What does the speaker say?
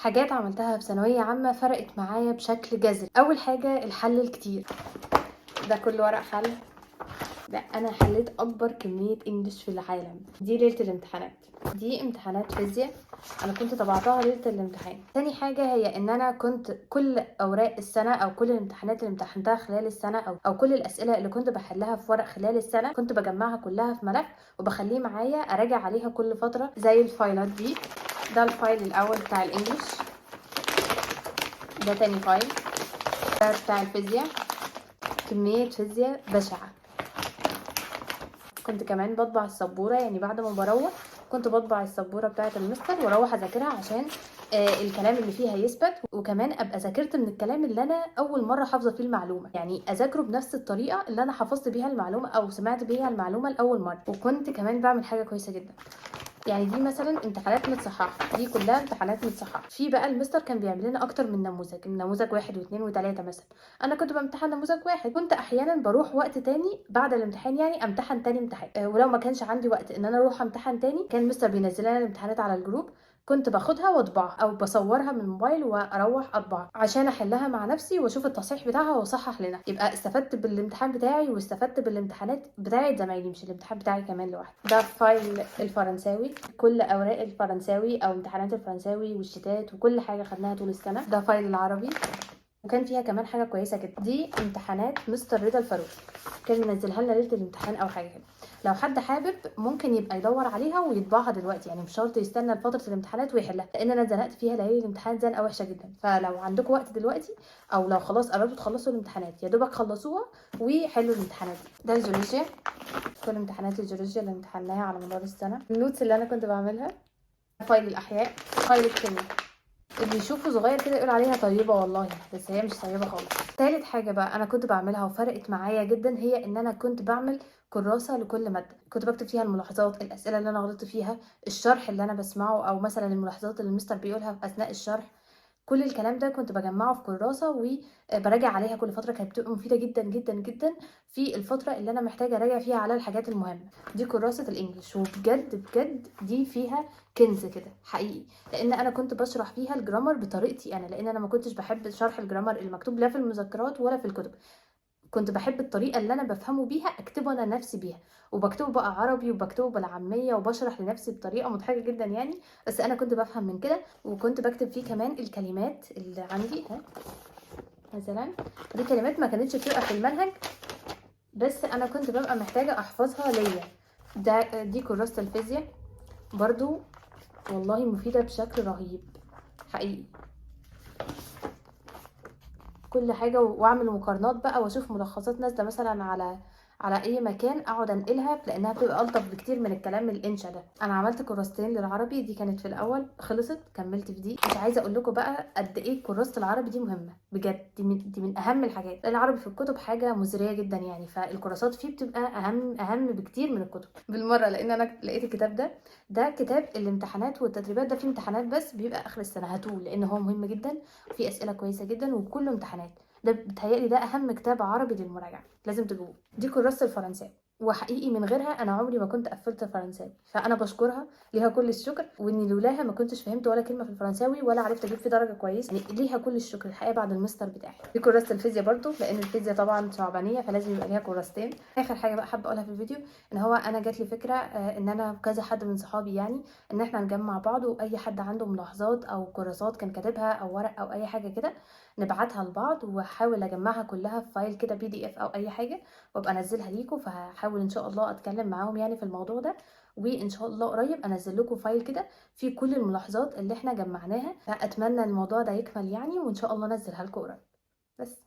حاجات عملتها في ثانويه عامه فرقت معايا بشكل جذري. اول حاجه الحل الكتير، ده كل ورق حل. ده انا حليت اكبر كميه انجليش في العالم. دي ليله الامتحانات، دي امتحانات فيزياء انا كنت طبعتها ليله الامتحان. تاني حاجه هي ان انا كنت كل اوراق السنه او كل الامتحانات اللي امتحنتها خلال السنه او كل الاسئله اللي كنت بحلها في ورق خلال السنه كنت بجمعها كلها في ملف وبخليه معايا اراجع عليها كل فتره زي الفايلات دي. ده الفايل الاول بتاع الانجليش، ده تاني فايل، ده بتاع الفيزياء. كميه فيزياء بشعه. كنت كمان بطبع السبوره، يعني بعد ما بروح كنت بطبع السبوره بتاعه المستر واروح اذاكرها عشان الكلام اللي فيها يثبت، وكمان ابقى ذاكرت من الكلام اللي انا اول مره حافظه فيه المعلومه، يعني اذاكره بنفس الطريقه اللي انا حفظت بيها المعلومه او سمعت بيها المعلومه لاول مره. وكنت كمان بعمل حاجه كويسه جدا، يعني دي مثلا امتحانات متصححه، دي كلها امتحانات متصححه. في بقى المستر كان بيعمل لنا اكتر من نموذج، نموذج 1 و2 و3 مثلا. انا كنت بامتحن نموذج 1، كنت احيانا بروح وقت تاني بعد الامتحان يعني امتحن تاني امتحان. ولو ما كانش عندي وقت ان انا اروح امتحن تاني كان المستر بينزل لنا الامتحانات على الجروب، كنت باخدها واطبعها او بصورها من الموبايل واروح اطبعها عشان احلها مع نفسي واشوف التصحيح بتاعها واصحح لنا، يبقى استفدت بالامتحان بتاعي واستفدت بالامتحانات بتاعه زمايلي مش الامتحان بتاعي كمان لوحدي. ده فايل الفرنساوي، كل اوراق الفرنساوي او امتحانات الفرنساوي والشتات وكل حاجه خدناها طول السنه. ده فايل العربي، وكان فيها كمان حاجه كويسه جدا، دي امتحانات مستر رضا الفاروق، كان منزلها لنا ليله الامتحان او حاجه كده. لو حد حابب ممكن يبقى يدور عليها ويطبعها دلوقتي، يعني مش شرط يستنى لفتره الامتحانات ويحلها، لان انا اتزنقت فيها ليالي الامتحان زنقه وحشه جدا. فلو عندكم وقت دلوقتي او لو خلاص قربتوا تخلصوا الامتحانات يا دوبك خلصوها وحلوا الامتحانات دي. ده الجيولوجيا، كل امتحانات الجيولوجيا اللي امتحناها على مدار السنه. النوتس اللي انا كنت بعملها. فايل الاحياء، فايل الكيمياء، اللي يشوفه صغير كده يقول عليها طيبه والله، بس هي مش طيبه خالص. تالت حاجه بقى انا كنت بعملها وفرقت معايا جدا هي ان انا كنت بعمل كراسه لكل ماده، كنت بكتب فيها الملاحظات، الاسئله اللي انا غلطت فيها، الشرح اللي انا بسمعه او مثلا الملاحظات اللي المستر بيقولها في اثناء الشرح. كل الكلام ده كنت بجمعه في كراسه وبراجع عليها كل فتره، كانت بتبقى مفيده جدا جدا جدا في الفتره اللي انا محتاجه اراجع فيها على الحاجات المهمه. دي كراسه الانجليش، وبجد بجد دي فيها كنز كده حقيقي، لان انا كنت بشرح فيها الجرامر بطريقتي انا، لان انا ما كنتش بحب شرح الجرامر المكتوب لا في المذكرات ولا في الكتب. كنت بحب الطريقه اللي انا بفهمه بيها اكتبه انا نفسي بيها، وبكتبه بقى عربي وبكتبه بالعاميه وبشرح لنفسي بطريقه مضحكه جدا يعني، بس انا كنت بفهم من كده. وكنت بكتب فيه كمان الكلمات اللي عندي مثلا، دي كلمات ما كانتش بتبقى في المنهج بس انا كنت ببقى محتاجه احفظها ليا. دي كراسه الفيزياء برضو، والله مفيده بشكل رهيب حقيقي. كل حاجه واعمل مقارنات بقى واشوف ملخصات نازله مثلا على اي مكان اقعد انقلها، لانها بتبقى الطف بكتير من الكلام الانشا ده. انا عملت كراستين للعربي، دي كانت في الاول خلصت، كملت في دي. مش عايزه اقول لكم بقى قد ايه كراسه العربي دي مهمه بجد، دي من اهم الحاجات. العربي في الكتب حاجه مزريه جدا يعني، فالكراسات فيه بتبقى اهم بكتير من الكتب بالمره، لان انا لقيت الكتاب ده كتاب الامتحانات والتدريبات، ده فيه امتحانات بس بيبقى اخر السنه، هاتوه لان هو مهم جدا وفيه اسئله كويسه جدا وكله امتحانات. ده بتهيألي ده اهم كتاب عربي للمراجعه، لازم تجيبوه. دي كراسه الفرنساوي، وحقيقي من غيرها انا عمري ما كنت قفلت فرنساوي، فانا بشكرها ليها كل الشكر، واني لولاها ما كنتش فهمت ولا كلمه في الفرنساوي ولا عرفت اجيب فيه درجه كويس، يعني ليها كل الشكر الحقيقه بعد المستر بتاعي. دي كراسه الفيزياء برضو، لان الفيزياء طبعا صعبانيه فلازم يبقى ليها كراستين. اخر حاجه بقى حابه اقولها في الفيديو ان هو انا جات لي فكره ان انا كذا حد من صحابي يعني ان احنا نجمع بعض، واي حد عنده ملاحظات او كراسات كان كاتبها او ورق او اي حاجه كده نبعتها لبعض، واحاول اجمعها كلها في فايل كده PDF او اي حاجه وابقى انزلها ليكم. فهحاول ان شاء الله اتكلم معاهم يعني في الموضوع ده، وان شاء الله قريب انزل لكم فايل كده فيه كل الملاحظات اللي احنا جمعناها. فاتمنى الموضوع ده يكمل يعني، وان شاء الله انزلها لكم قريب. بس